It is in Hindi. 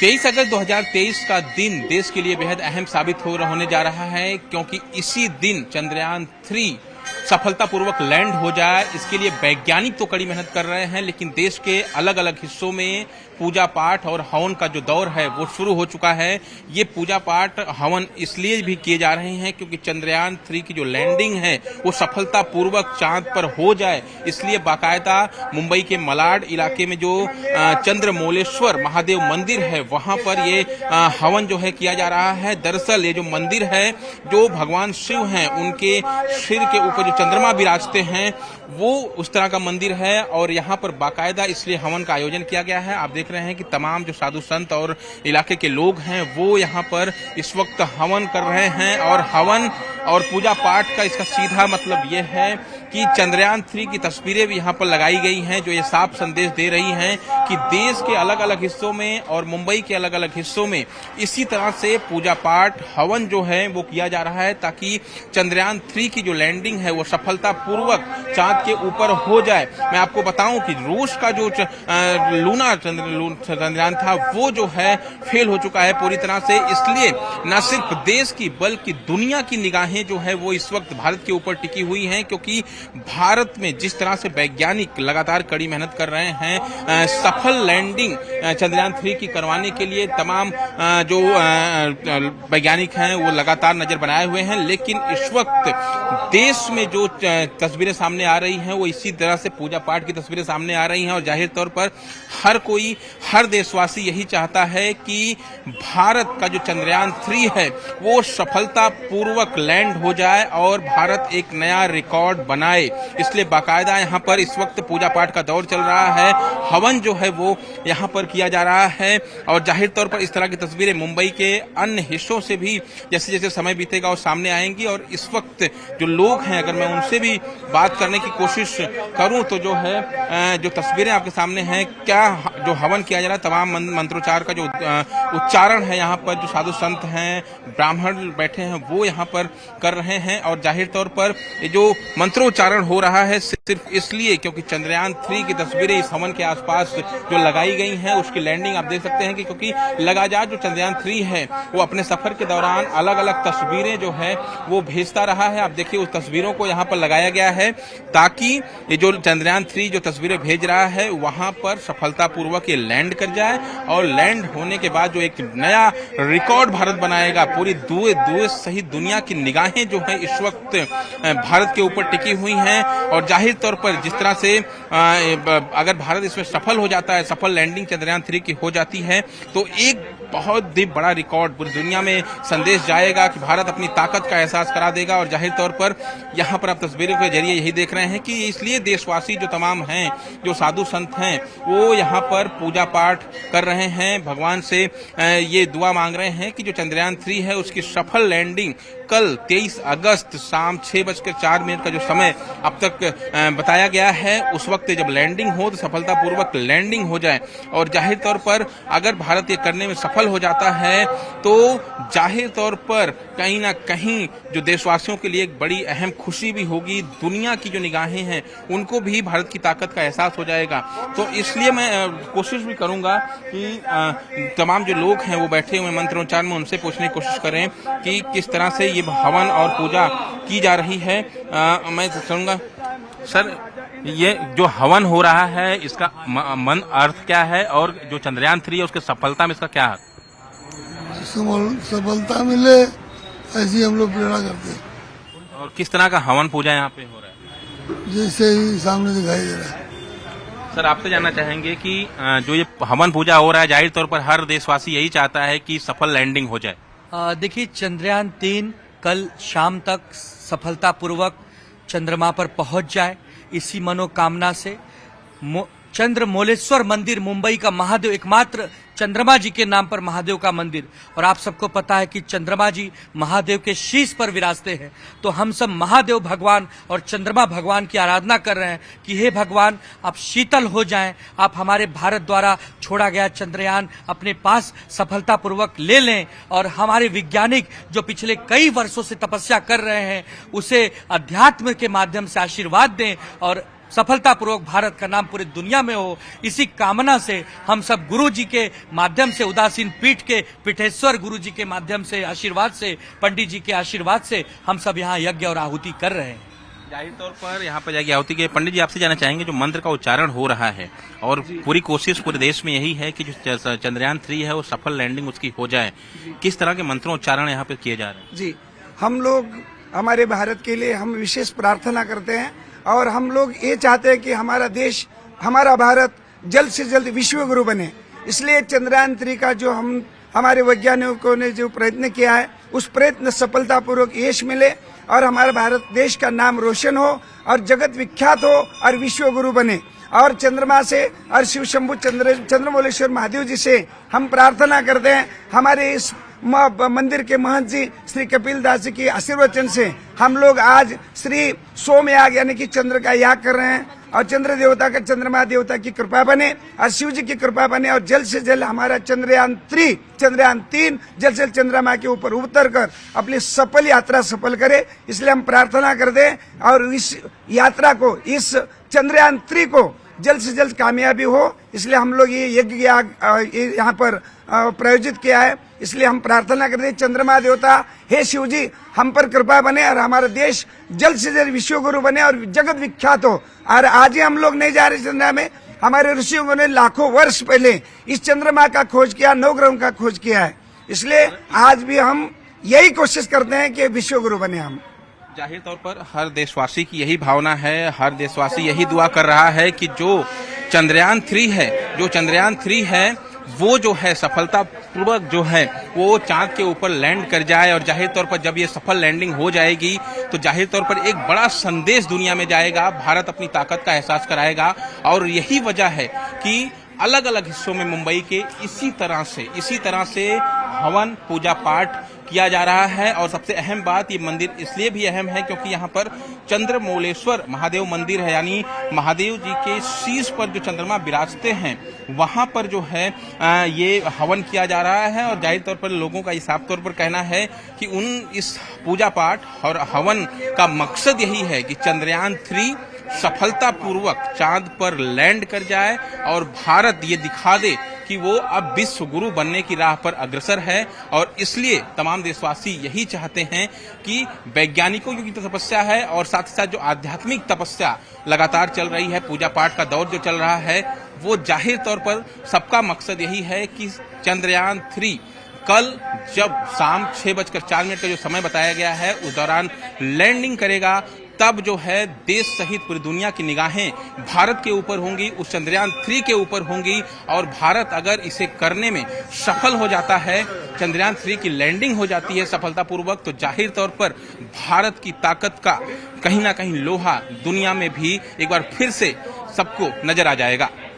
23 अगस्त 2023 का दिन देश के लिए बेहद अहम साबित होने जा रहा है, क्योंकि इसी दिन चंद्रयान 3 सफलतापूर्वक लैंड हो जाए। इसके लिए वैज्ञानिक तो कड़ी मेहनत कर रहे हैं, लेकिन देश के अलग अलग हिस्सों में पूजा पाठ और हवन का जो दौर है वो शुरू हो चुका है। ये पूजा पाठ हवन इसलिए भी किए जा रहे हैं क्योंकि चंद्रयान 3 की जो लैंडिंग है वो सफलतापूर्वक चांद पर हो जाए। इसलिए बाकायदा मुंबई के मलाड इलाके में जो चंद्रमौलेश्वर महादेव मंदिर है वहां पर ये हवन जो है किया जा रहा है। दरअसल ये जो मंदिर है, जो भगवान शिव हैं उनके सिर के ऊपर जो चंद्रमा विराजते हैं वो उस तरह का मंदिर है, और यहाँ पर बाकायदा इसलिए हवन का आयोजन किया गया है। आप देख रहे हैं कि तमाम जो साधु संत और इलाके के लोग हैं वो यहाँ पर इस वक्त हवन कर रहे हैं, और हवन और पूजा पाठ का इसका सीधा मतलब ये है कि चंद्रयान 3 की तस्वीरें भी यहाँ पर लगाई गई हैं, जो ये साफ संदेश दे रही हैं कि देश के अलग अलग हिस्सों में और मुंबई के अलग अलग हिस्सों में इसी तरह से पूजा पाठ हवन जो है वो किया जा रहा है, ताकि चंद्रयान 3 की जो लैंडिंग है वो सफलतापूर्वक चांद के ऊपर हो जाए। मैं आपको बताऊं कि रूस का जो लूना चंद्रयान था वो जो है फेल हो चुका है पूरी तरह से। इसलिए न सिर्फ देश की बल्कि दुनिया की निगाहें जो है वो इस वक्त भारत के ऊपर टिकी हुई हैं, क्योंकि भारत में जिस तरह से वैज्ञानिक लगातार कड़ी मेहनत कर रहे हैं सफल लैंडिंग चंद्रयान 3 की करवाने के लिए तमाम जो वैज्ञानिक हैं वो लगातार नजर बनाए हुए हैं। लेकिन इस वक्त देश में जो तस्वीरें सामने आ रही हैं वो इसी तरह से पूजा पाठ की तस्वीरें सामने आ रही हैं, और जाहिर तौर पर हर देशवासी यही चाहता है कि भारत का जो चंद्रयान 3 है वो सफलतापूर्वक लैंड हो जाए और भारत एक नया रिकॉर्ड बनाए। इसलिए बाकायदा यहाँ पर इस वक्त पूजा पाठ का दौर चल रहा है, हवन जो है वो यहाँ पर किया जा रहा है, और जाहिर तौर पर इस तरह की तस्वीरें मुंबई के अन्य हिस्सों से भी जैसे जैसे समय बीतेगा वो सामने आएंगी। और इस वक्त जो लोग हैं, अगर मैं उनसे भी बात करने की कोशिश करूं तो जो है जो तस्वीरें आपके सामने हैं, क्या जो हवन किया जा रहा है, तमाम मंत्रोच्चार का जो उच्चारण है यहाँ पर जो साधु संत हैं, ब्राह्मण बैठे हैं वो यहाँ पर कर रहे हैं। और जाहिर तौर पर ये जो मंत्रोच्चारण हो रहा है सिर्फ इसलिए क्योंकि चंद्रयान 3 की तस्वीरें इस हवन के आसपास जो लगाई गई हैं उसकी लैंडिंग आप देख सकते हैं कि क्योंकि लगातार जो चंद्रयान 3 है वो अपने सफर के दौरान अलग अलग तस्वीरें जो है वो भेजता रहा है। आप देखिए उस तस्वीरों को यहाँ पर लगाया गया है ताकि ये जो चंद्रयान 3 जो तस्वीरें भेज रहा है वहां पर सफलतापूर्वक ये लैंड कर जाए, और लैंड होने के बाद जो एक नया रिकॉर्ड भारत बनाएगा। पूरी देश सहित दुनिया की निगाहें जो है इस वक्त भारत के ऊपर टिकी हुई हैं, और जाहिर तौर पर जिस तरह से अगर भारत इसमें सफल हो जाता है, सफल लैंडिंग चंद्रयान 3 की हो जाती है, तो एक बहुत ही बड़ा रिकॉर्ड पूरी दुनिया में संदेश जाएगा कि भारत अपनी ताकत का एहसास करा देगा। और जाहिर तौर पर यहाँ पर आप तस्वीरों के जरिए यही देख रहे हैं कि इसलिए देशवासी जो तमाम हैं, जो साधु संत हैं, वो यहाँ पर पूजा पाठ कर रहे हैं, भगवान से ये दुआ मांग रहे हैं कि जो चंद्रयान 3 है उसकी सफल लैंडिंग कल 23 अगस्त शाम 6:04 का जो समय अब तक बताया गया है उस वक्त जब लैंडिंग हो तो सफलतापूर्वक लैंडिंग हो जाए। और जाहिर तौर पर अगर भारत ये करने में सफल हो जाता है तो जाहिर तौर पर कहीं ना कहीं जो देशवासियों के लिए एक बड़ी अहम खुशी भी होगी। दुनिया की जो निगाहें हैं उनको भी भारत की ताकत का एहसास हो जाएगा। तो इसलिए मैं कोशिश भी करूंगा कि तमाम जो लोग हैं वो बैठे हुए मंत्रोच्चार में उनसे पूछने की कोशिश करें कि किस तरह से ये हवन और पूजा की जा रही है। मैं चाहूंगा सर, ये जो हवन हो रहा है इसका मन अर्थ क्या है, और जो चंद्रयान 3 है उसके सफलता में इसका क्या है? सफलता मिले ऐसी हम लोग प्रेरणा करते हैं। और किस तरह का हवन पूजा यहाँ पे हो रहा है? जैसे ही सामने दिखाई दे रहा है। सर, आपसे जानना चाहेंगे कि जो ये हवन पूजा हो रहा है, जाहिर तौर पर हर देशवासी यही चाहता है कि सफल लैंडिंग हो जाए। देखिए, चंद्रयान 3 कल शाम तक सफलतापूर्वक चंद्रमा पर पहुंच जाए, इसी मनोकामना से चंद्रमौलेश्वर मंदिर मुंबई का महादेव, एकमात्र चंद्रमा जी के नाम पर महादेव का मंदिर, और आप सबको पता है कि चंद्रमा जी महादेव के शीश पर विराजते हैं। तो हम सब महादेव भगवान और चंद्रमा भगवान की आराधना कर रहे हैं कि हे भगवान, आप शीतल हो जाएं, आप हमारे भारत द्वारा छोड़ा गया चंद्रयान अपने पास सफलतापूर्वक ले लें, और हमारे वैज्ञानिक जो पिछले कई वर्षों से तपस्या कर रहे हैं उसे अध्यात्म के माध्यम से आशीर्वाद दें, और सफलतापूर्वक भारत का नाम पूरी दुनिया में हो, इसी कामना से हम सब गुरु जी के माध्यम से, उदासीन पीठ के पीठेश्वर गुरु जी के माध्यम से, आशीर्वाद से, पंडित जी के आशीर्वाद से हम सब यहाँ यज्ञ और आहुति कर रहे हैं। जाहिर तौर पर यहाँ पर जाके आहुति के पंडित जी आपसे जानना चाहेंगे, जो मंत्र का उच्चारण हो रहा है और पूरी कोशिश पूरे देश में यही है कि जो चंद्रयान 3 है वो सफल लैंडिंग उसकी हो जाए, किस तरह के मंत्रों उच्चारण यहाँ पे किए जा रहे हैं? जी, हम लोग हमारे भारत के लिए हम विशेष प्रार्थना करते हैं और हम लोग ये चाहते हैं कि हमारा देश, हमारा भारत जल्द से जल्द विश्व गुरु बने। इसलिए चंद्रयान 3 का जो हमारे वैज्ञानिकों ने जो प्रयत्न किया है, उस प्रयत्न सफलतापूर्वक यश मिले और हमारा भारत देश का नाम रोशन हो और जगत विख्यात हो और विश्व गुरु बने। और चंद्रमा से और शिव शंभु चंद्रमौलेश्वर महादेव जी से हम प्रार्थना करते हैं, हमारे इस मंदिर के महंत जी श्री कपिल दास जी की आशीर्वचन से हम लोग आज श्री सोम याग यानी कि चंद्र का याग कर रहे हैं और चंद्र देवता का, चंद्रमा देवता की कृपा बने और शिव जी की कृपा बने और जल्द से जल्द हमारा चंद्रयान 3 जल्द से जल्द चंद्रमा के ऊपर उतर कर अपनी सफल यात्रा सफल करे। इसलिए हम प्रार्थना करते हैं और इस यात्रा को, इस चंद्रयान 3 को जल्द से जल्द कामयाबी हो, इसलिए हम लोग ये यज्ञ यहाँ पर प्रायोजित किया है। इसलिए हम प्रार्थना करते हैं, चंद्रमा देवता हे शिव जी हम पर कृपा बने और हमारा देश जल्द से जल्द विश्व गुरु बने और जगत विख्यात हो। और आज ही हम लोग नहीं जा रहे चंद्रमा में, हमारे ऋषियों ने लाखों वर्ष पहले इस चंद्रमा का खोज किया, 9 ग्रहों का खोज किया है। इसलिए आज भी हम यही कोशिश करते हैं कि विश्व गुरु बने हम। जाहिर तौर पर हर देशवासी की यही भावना है, हर देशवासी यही दुआ कर रहा है कि जो चंद्रयान 3 है वो जो है सफलतापूर्वक जो है वो चांद के ऊपर लैंड कर जाए। और जाहिर तौर पर जब ये सफल लैंडिंग हो जाएगी तो जाहिर तौर पर एक बड़ा संदेश दुनिया में जाएगा, भारत अपनी ताकत का एहसास कराएगा। और यही वजह है कि अलग अलग हिस्सों में मुंबई के इसी तरह से हवन पूजा पाठ किया जा रहा है। और सबसे अहम बात, ये मंदिर इसलिए भी अहम है क्योंकि यहाँ पर चंद्रमौलेश्वर महादेव मंदिर है, यानी महादेव जी के शीश पर जो चंद्रमा विराजते हैं वहां पर जो है ये हवन किया जा रहा है। और जाहिर तौर पर लोगों का साफ तौर पर कहना है कि इस पूजा पाठ और हवन का मकसद यही है कि चंद्रयान 3 सफलतापूर्वक चांद पर लैंड कर जाए और भारत ये दिखा दे कि वो अब विश्व गुरु बनने की राह पर अग्रसर है। और इसलिए तमाम देशवासी यही चाहते हैं कि वैज्ञानिकों की तपस्या है और साथ ही साथ जो आध्यात्मिक तपस्या लगातार चल रही है, पूजा पाठ का दौर जो चल रहा है, वो जाहिर तौर पर सबका मकसद यही है कि चंद्रयान 3 कल जब शाम 6:04 का जो समय बताया गया है उस दौरान लैंडिंग करेगा, तब जो है देश सहित पूरी दुनिया की निगाहें भारत के ऊपर होंगी, उस चंद्रयान 3 के ऊपर होंगी। और भारत अगर इसे करने में सफल हो जाता है, चंद्रयान 3 की लैंडिंग हो जाती है सफलतापूर्वक, तो जाहिर तौर पर भारत की ताकत का कहीं ना कहीं लोहा दुनिया में भी एक बार फिर से सबको नजर आ जाएगा।